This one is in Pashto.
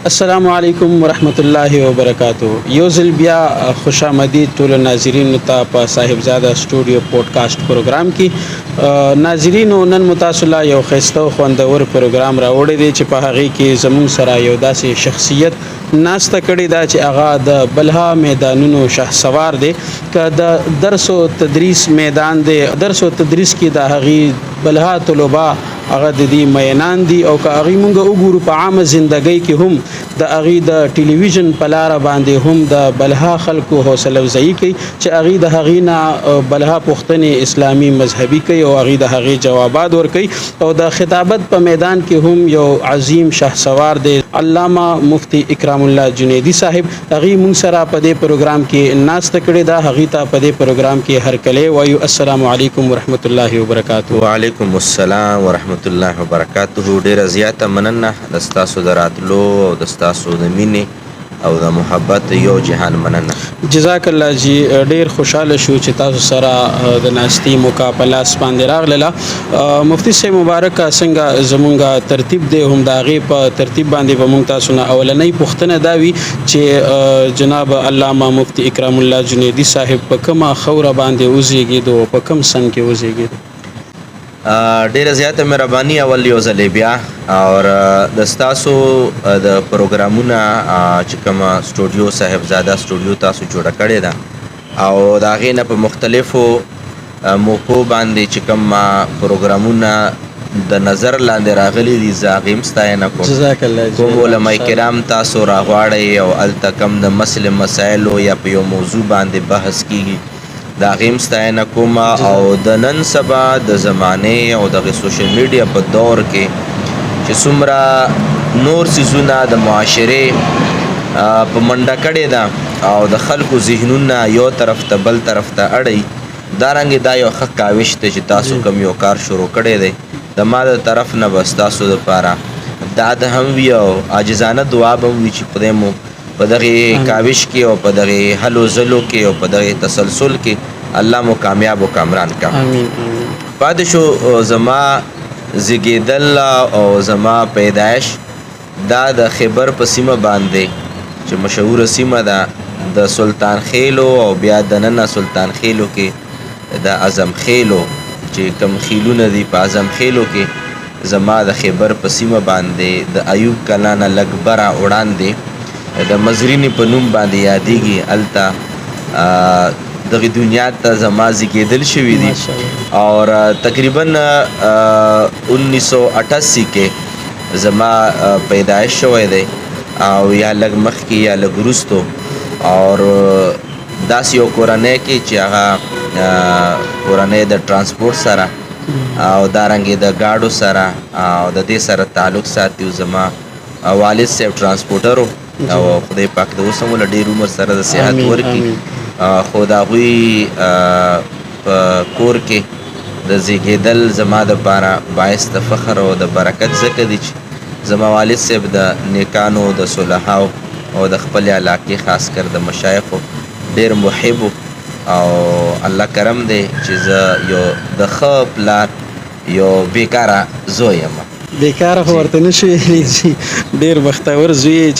السلام علیکم ورحمت الله وبرکاتو. یو ځل بیا خوش آمدید ټول ناظرینو ته په صاحبزاده سټوډیو پودکاسټ پروګرام کې. ناظرینو نن متاسله یو ښایسته او خوندور پروګرام راوړی دی چې په هغې کې زموږ سره یو داسې شخصیت ناسته کړې ده چې هغه د بلها میدانونو شهسوار دی. که د درس و تدریس میدان دی، درس و تدریس کې د هغې بلها طلبا هغه د دې مینان دي، او که هغې مونږ وګورو په عامه زندګۍ کې هم د هغې د ټلویزیون په لاره باندې هم د بلها خلکو حوصله افزایي کوي چې هغې د هغې نه بلها پوښتنې اسلامي مذهبي کوي او هغې د هغې جوابات ورکوي. او د خطابت په میدان کې هم یو عظیم شهسوار دی، علامه مفتی اکرام الله جنیدي صاحب. هغې مونږ سره په دې پروګرام کې ناسته کړې ده. هغې ته په دې پروګرام کې هرکلی وایو. السلام علیکم ورحمت الله وبرکاتو. وعلیکم السلام ورحمت الله وبرکاتو. ډیره زیاته مننه د ستاسو د راتلو او د ستاسو د مینې او د محبت یو جهان مننه. جزاک الله جی. ډیر خوشاله شو چې تاسو سره د ناستي موقع په لاس باندې راغله. مفتی صاحب مبارک څنګه زمونږ ترتیب دی، هم د هغې په ترتیب باندې به مونږ تاسو نه اولنۍ پوښتنه دا وي چې جناب علامه مفتی اکرام الله جنیدي صاحب په کومه خوره باندې وزیږېدو او په کوم سن کې وزیږېدو؟ ډیره زیاته مهرباني اول یو ځلې بیا او د ستاسو د پروګرامونه چې کومه سټوډیو صاحبزاده سټوډیو تاسو جوړه کړې ده او د هغې نه په مختلفو موقعو باندې چې کوم پروګرامونه د نظر لاندې راغلي دي زه هغې هم ستاینه کوم. جزاک الله. کوم علما کرام تاسو راغواړئ او هلته کوم د مسایلو یا په یو موضوع باندې بحث کیږي د هغې هم ستاینه کوم. او د نن سبا د زمانې او دغه سوشل میډیا په دور کې چې څومره نور څیزونه د معاشرې په منډه کړې ده او د خلکو ذهنونه یو طرف ته بل طرف ته اړوي، دارنګې دا یو ښه کاوش دی چې تاسو کوم یو کار شروع کړی دی. د ما د طرف نه به ستاسو دپاره دا د هم وي او عاجزانه دعا به هم وي چې خدای مو په دغې کاوش کې او په دغې هلو ځلو کې او په دغې تسلسل کې الله مو کامیاب او کامران کړه. پاتې شو زما زیږېدل او زما پیدایش دا د خیبر په سیمه باندې چې مشهوره سیمه ده د سلطان خیلو او بیا دننه سلطان خیلو کې د اعظم خیلو چې کوم خیلونه دي په اعظم خیلو کې زما د خیبر په سیمه باندې د ایوب کلا نه لږ بره وړاندې د مزرینې په نوم باندې یادېږي. هلته دغه دنیا ته زما زیږېدل شوي دي او تقریبا 1988 کې زما پیدایش شوی دی او یا لږ مخکې یا لږ وروستو. او داسې یو کورنۍ کې چې هغه کورنۍ د ټرانسپورټ سره او دارنګې د ګاډو سره او د دې سره تعلق ساتي. زما والد صاحب ټرانسپورټر او خدای پاک د اوس هم له ډېر عمر سره د صحت ورکړي. خو د هغوی په کور کې د زیږېدل زما دپاره باعث د فخر او د برکت ځکه دی چې زما والد صاحب د نیکانو د صلحاو او د خپلې علاقې خاص کر د مشایخو ډېر محب او الله کرم دی چې زه یو د ښه پلار یو بیکاره زوی یم. بیکاره خو ورته نه شي ویلی، ډېر بختور زوی